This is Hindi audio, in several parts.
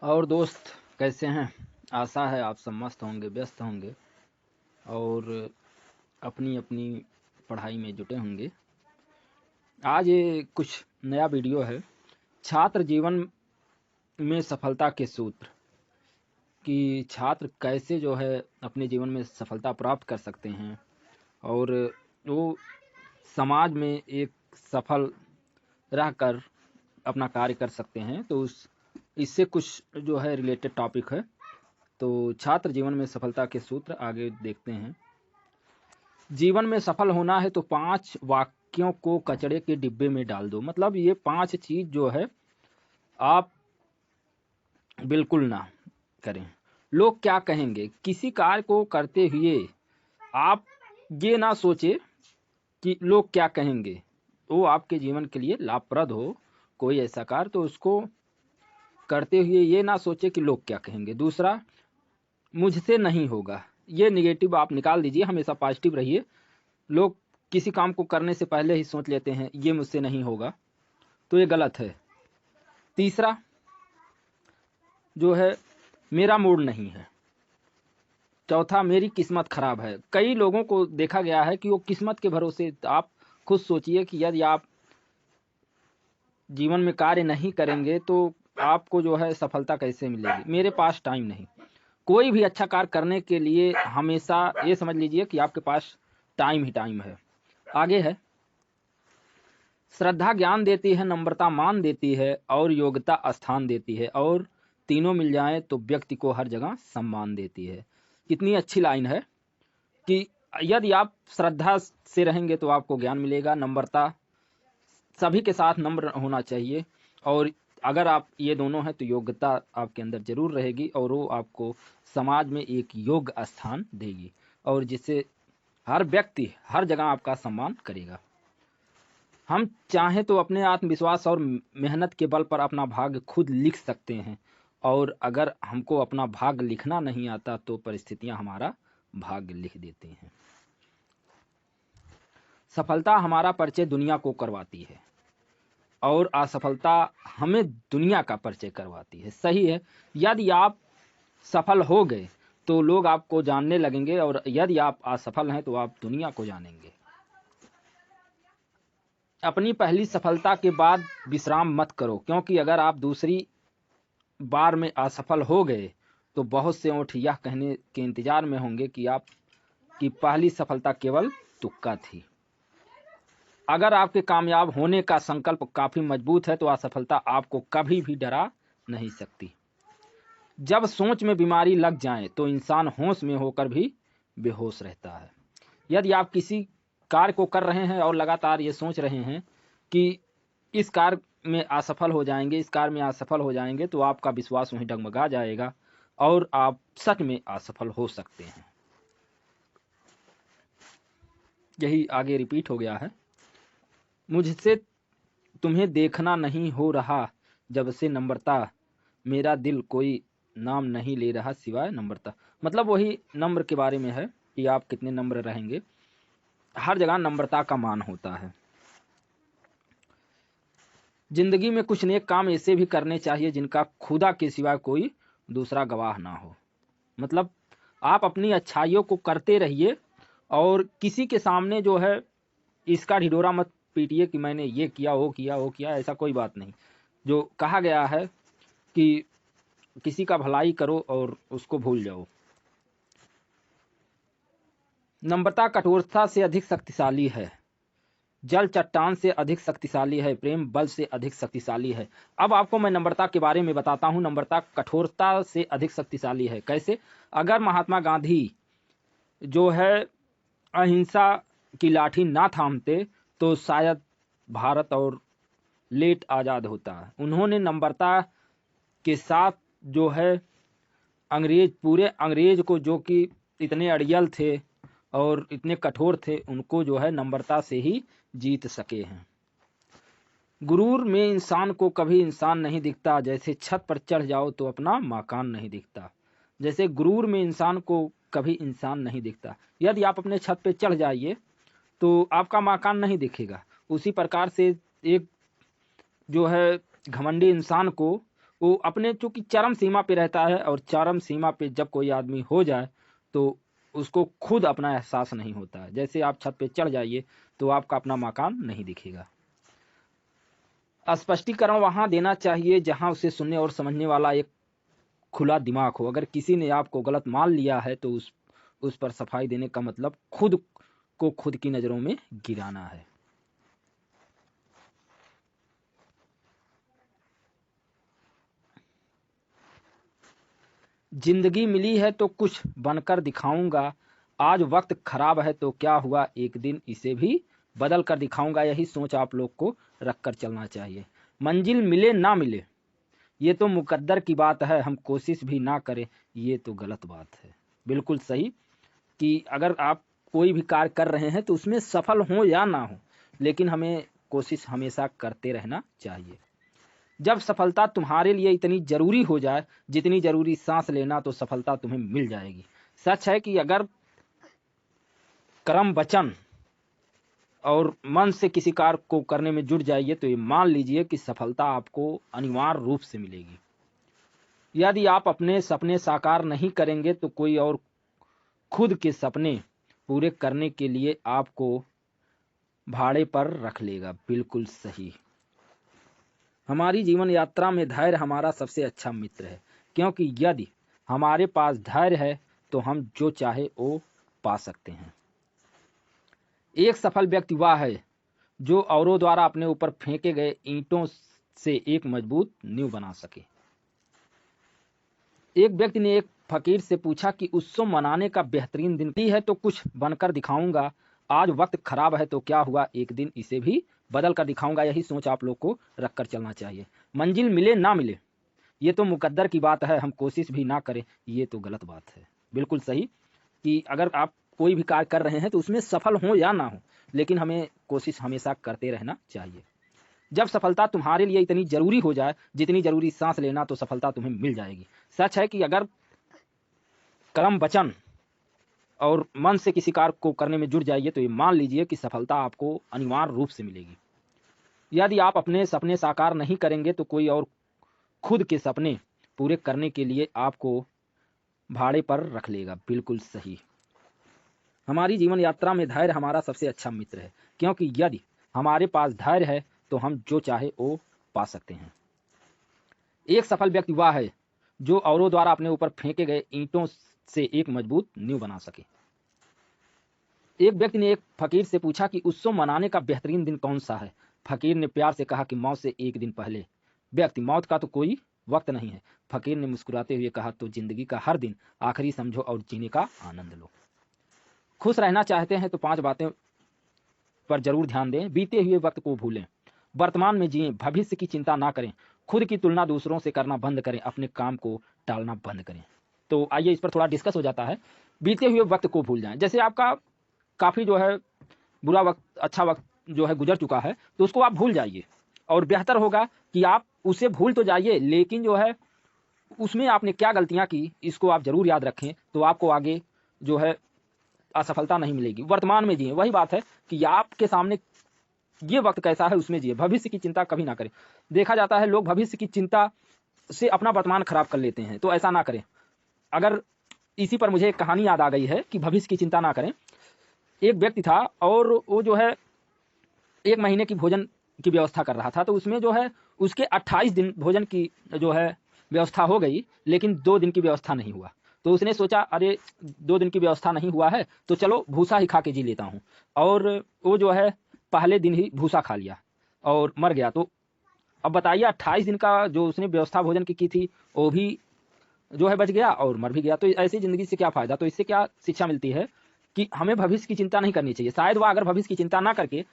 और दोस्त कैसे हैं? आशा है आप सब मस्त होंगे, व्यस्त होंगे और अपनी अपनी पढ़ाई में जुटे होंगे। आज ये कुछ नया वीडियो है, छात्र जीवन में सफलता के सूत्र, कि छात्र कैसे जो है अपने जीवन में सफलता प्राप्त कर सकते हैं और वो समाज में एक सफल रहकर अपना कार्य कर सकते हैं। तो इससे कुछ जो है रिलेटेड टॉपिक है। तो छात्र जीवन में सफलता के सूत्र आगे देखते हैं। जीवन में सफल होना है तो 5 वाक्यों को कचड़े के डिब्बे में डाल दो। मतलब ये 5 चीज जो है आप बिल्कुल ना करें। लोग क्या कहेंगे? किसी कार्य को करते हुए आप ये ना सोचे कि लोग क्या कहेंगे। वो आपके जीवन के लिए लाभप्रद हो कोई ऐसा कार्य, तो उसको करते हुए ये ना सोचे कि लोग क्या कहेंगे। दूसरा, मुझसे नहीं होगा। ये निगेटिव आप निकाल दीजिए, हमेशा पॉजिटिव रहिए। लोग किसी काम को करने से पहले ही सोच लेते हैं ये मुझसे नहीं होगा, तो ये गलत है। तीसरा जो है, मेरा मूड नहीं है। चौथा, मेरी किस्मत खराब है। कई लोगों को देखा गया है कि वो किस्मत के भरोसे, आप खुद सोचिए कि यदि आप जीवन में कार्य नहीं करेंगे तो आपको जो है सफलता कैसे मिलेगी। मेरे पास टाइम नहीं। कोई भी अच्छा कार्य करने के लिए हमेशा ये समझ लीजिए कि आपके पास टाइम ही टाइम है। आगे है, श्रद्धा ज्ञान देती है, नम्रता मान देती है और योग्यता स्थान देती है, और तीनों मिल जाएं तो व्यक्ति को हर जगह सम्मान देती है। कितनी अच्छी लाइन है कि यदि आप श्रद्धा से रहेंगे तो आपको ज्ञान मिलेगा, नम्रता, सभी के साथ नम्र होना चाहिए, और अगर आप ये दोनों हैं तो योग्यता आपके अंदर जरूर रहेगी और वो आपको समाज में एक योग्य स्थान देगी, और जिससे हर व्यक्ति हर जगह आपका सम्मान करेगा। हम चाहें तो अपने आत्मविश्वास और मेहनत के बल पर अपना भाग्य खुद लिख सकते हैं, और अगर हमको अपना भाग्य लिखना नहीं आता तो परिस्थितियां हमारा भाग्य लिख देती हैं। सफलता हमारा परिचय दुनिया को करवाती है और असफलता हमें दुनिया का परिचय करवाती है। सही है, यदि आप सफल हो गए तो लोग आपको जानने लगेंगे, और यदि आप असफल हैं तो आप दुनिया को जानेंगे। अपनी पहली सफलता के बाद विश्राम मत करो, क्योंकि अगर आप दूसरी बार में असफल हो गए तो बहुत से ओंठ यह कहने के इंतजार में होंगे कि आपकी पहली सफलता केवल तुक्का थी। अगर आपके कामयाब होने का संकल्प काफी मजबूत है तो असफलता आपको कभी भी डरा नहीं सकती। जब सोच में बीमारी लग जाए तो इंसान होश में होकर भी बेहोश रहता है। यदि आप किसी कार्य को कर रहे हैं और लगातार ये सोच रहे हैं कि इस कार्य में असफल हो जाएंगे, इस कार्य में असफल हो जाएंगे, तो आपका विश्वास वहीं डगमगा जाएगा और आप सच में असफल हो सकते हैं। यही आगे रिपीट हो गया है। मुझसे तुम्हें देखना नहीं हो रहा जब से नम्रता, मेरा दिल कोई नाम नहीं ले रहा सिवाय नम्रता। मतलब वही नम्र के बारे में है कि आप कितने नम्र रहेंगे। हर जगह नम्रता का मान होता है। जिंदगी में कुछ नेक काम ऐसे भी करने चाहिए जिनका खुदा के सिवाय कोई दूसरा गवाह ना हो। मतलब आप अपनी अच्छाइयों को करते रहिए और किसी के सामने जो है इसका ढिढोरा मत पीटिए कि मैंने ये किया, वो किया, वो किया। ऐसा कोई बात नहीं। जो कहा गया है कि किसी का भलाई करो और उसको भूल जाओ। नम्रता कठोरता से अधिक शक्तिशाली है। जल चट्टान से अधिक शक्तिशाली है, प्रेम बल से अधिक शक्तिशाली है। अब आपको मैं नम्रता के बारे में बताता हूं। नम्रता कठोरता से अधिक शक्तिशाली है। कैसे? अगर महात्मा गांधी जो है अहिंसा की लाठी ना थामते तो शायद भारत और लेट आज़ाद होता है। उन्होंने नम्रता के साथ जो है पूरे अंग्रेज को, जो कि इतने अड़ियल थे और इतने कठोर थे, उनको जो है नम्रता से ही जीत सके हैं। गुरूर में इंसान को कभी इंसान नहीं दिखता, जैसे छत पर चढ़ जाओ तो अपना मकान नहीं दिखता। जैसे गुरूर में इंसान को कभी इंसान नहीं दिखता। यदि आप अपने छत पे चढ़ जाइए तो आपका मकान नहीं दिखेगा। उसी प्रकार से एक जो है घमंडी इंसान को वो अपने चूंकि चरम सीमा पे रहता है, और चरम सीमा पे जब कोई आदमी हो जाए तो उसको खुद अपना एहसास नहीं होता है। जैसे आप छत पे चढ़ जाइए तो आपका अपना मकान नहीं दिखेगा। स्पष्टीकरण वहां देना चाहिए जहां उसे सुनने और समझने वाला एक खुला दिमाग हो। अगर किसी ने आपको गलत मान लिया है तो उस पर सफाई देने का मतलब खुद को खुद की नजरों में गिराना है। जिंदगी मिली है तो कुछ बनकर दिखाऊंगा, आज वक्त खराब है तो क्या हुआ, एक दिन इसे भी बदल कर दिखाऊंगा। यही सोच आप लोग को रखकर चलना चाहिए। मंजिल मिले ना मिले ये तो मुकद्दर की बात है, हम कोशिश भी ना करें ये तो गलत बात है। बिल्कुल सही कि अगर आप कोई भी कार्य कर रहे हैं तो उसमें सफल हो या ना हो, लेकिन हमें कोशिश हमेशा करते रहना चाहिए। जब सफलता तुम्हारे लिए इतनी जरूरी हो जाए जितनी जरूरी सांस लेना, तो सफलता तुम्हें मिल जाएगी। सच है कि अगर कर्म वचन और मन से किसी कार्य को करने में जुट जाइए तो ये मान लीजिए कि सफलता आपको अनिवार्य रूप से मिलेगी। यदि आप अपने सपने साकार नहीं करेंगे तो कोई और खुद के सपने पूरे करने के लिए आपको भाड़े पर रख लेगा। बिल्कुल सही। हमारी जीवन यात्रा में धैर्य हमारा सबसे अच्छा मित्र है, क्योंकि यदि हमारे पास धैर्य है तो हम जो चाहे वो पा सकते हैं। एक सफल व्यक्ति वह है जो औरों द्वारा अपने ऊपर फेंके गए ईंटों से एक मजबूत नींव बना सके। एक व्यक्ति ने एक फकीर से पूछा कि उत्सव मनाने का बेहतरीन दिन है तो कुछ बनकर दिखाऊंगा, आज वक्त खराब है तो क्या हुआ, एक दिन इसे भी बदल कर दिखाऊंगा। यही सोच आप लोग को रखकर चलना चाहिए। मंजिल मिले ना मिले ये तो मुकद्दर की बात है, हम कोशिश भी ना करें ये तो गलत बात है। बिल्कुल सही कि अगर आप कोई भी कार्य कर रहे हैं तो उसमें सफल हो या ना हो, लेकिन हमें कोशिश हमेशा करते रहना चाहिए। जब सफलता तुम्हारे लिए इतनी जरूरी हो जाए जितनी जरूरी सांस लेना, तो सफलता तुम्हें मिल जाएगी। सच है कि अगर कर्म वचन और मन से किसी कार्य को करने में जुट जाइए तो ये मान लीजिए कि सफलता आपको अनिवार्य रूप से मिलेगी। यदि आप अपने सपने साकार नहीं करेंगे तो कोई और खुद के सपने पूरे करने के लिए आपको भाड़े पर रख लेगा। बिल्कुल सही। हमारी जीवन यात्रा में धैर्य हमारा सबसे अच्छा मित्र है, क्योंकि यदि हमारे पास धैर्य है तो हम जो चाहे वो पा सकते हैं। एक सफल व्यक्ति वह है जो औरों द्वारा अपने ऊपर फेंके गए ईंटों से एक मजबूत नींव बना सके। एक व्यक्ति ने एक फकीर से पूछा कि उत्सव मनाने का बेहतरीन दिन कौन सा है। फकीर ने प्यार से कहा कि मौत से एक दिन पहले। व्यक्ति: मौत का तो कोई वक्त नहीं है। फकीर ने मुस्कुराते हुए कहा, तो जिंदगी का हर दिन आखिरी समझो और जीने का आनंद लो। खुश रहना चाहते हैं तो 5 बातें पर जरूर ध्यान दें। बीते हुए वक्त को भूलें, वर्तमान में जिएं, भविष्य की चिंता ना करें, खुद की तुलना दूसरों से करना बंद करें, अपने काम को टालना बंद करें। तो आइए इस पर थोड़ा डिस्कस हो जाता है। बीते हुए वक्त को भूल जाएं। जैसे आपका काफ़ी जो है बुरा वक्त, अच्छा वक्त जो है गुजर चुका है, तो उसको आप भूल जाइए। और बेहतर होगा कि आप उसे भूल तो जाइए, लेकिन जो है उसमें आपने क्या गलतियां की इसको आप जरूर याद रखें, तो आपको आगे जो है असफलता नहीं मिलेगी। वर्तमान में जिए, वही बात है कि आपके सामने ये वक्त कैसा है उसमें जिए, भविष्य की चिंता कभी ना करें। देखा जाता है लोग भविष्य की चिंता से अपना वर्तमान खराब कर लेते हैं, तो ऐसा ना करें। अगर इसी पर मुझे एक कहानी याद आ गई है कि भविष्य की चिंता ना करें। एक व्यक्ति था और वो जो है 1 महीने की भोजन की व्यवस्था कर रहा था, तो उसमें जो है उसके 28 दिन भोजन की जो है व्यवस्था हो गई, लेकिन 2 दिन की व्यवस्था नहीं हुआ। तो उसने सोचा, अरे 2 दिन की व्यवस्था नहीं हुआ है तो चलो भूसा ही खा के जी लेता हूँ। और वो जो है पहले दिन ही भूसा खा लिया और मर गया। तो अब बताइए 28 दिन का जो उसने व्यवस्था भोजन की थी वो भी जो है बच गया और मर भी गया। तो ऐसी ज़िंदगी से क्या फ़ायदा। तो इससे क्या शिक्षा मिलती है कि हमें भविष्य की चिंता नहीं करनी चाहिए। शायद वह अगर भविष्य की चिंता ना करके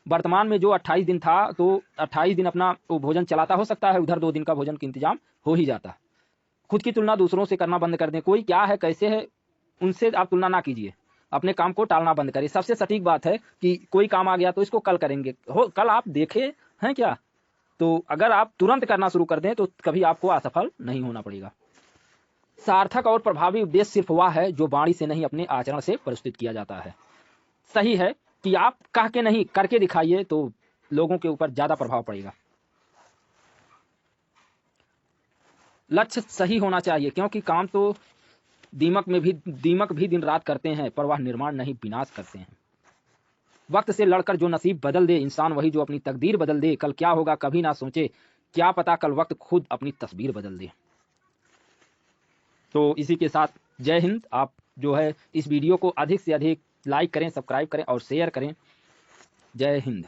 वर्तमान में जो 28 दिन था तो 28 दिन अपना वो भोजन चलाता, हो सकता है उधर 2 दिन का भोजन का इंतजाम हो ही जाता। खुद की तुलना दूसरों से करना बंद कर दें। कोई क्या है, कैसे है, उनसे आप तुलना ना कीजिए। अपने काम को टालना बंद करिए। सबसे सटीक बात है कि कोई काम आ गया तो इसको कल करेंगे, हो कल आप देखे हैं क्या। तो अगर आप तुरंत करना शुरू कर दें तो कभी आपको असफल नहीं होना पड़ेगा। सार्थक और प्रभावी उपदेश सिर्फ वह है जो वाणी से नहीं अपने आचरण से प्रस्तुत किया जाता है। सही है कि आप कह के नहीं करके दिखाइए तो लोगों के ऊपर ज्यादा प्रभाव पड़ेगा। लक्ष्य सही होना चाहिए, क्योंकि काम तो दीमक भी दिन रात करते हैं, पर वह निर्माण नहीं विनाश करते हैं। वक्त से लड़कर जो नसीब बदल दे इंसान, वही जो अपनी तकदीर बदल दे। कल क्या होगा कभी ना सोचे, क्या पता कल वक्त खुद अपनी तस्वीर बदल दे। तो इसी के साथ जय हिंद। आप जो है इस वीडियो को अधिक से अधिक लाइक करें, सब्सक्राइब करें और शेयर करें। जय हिंद।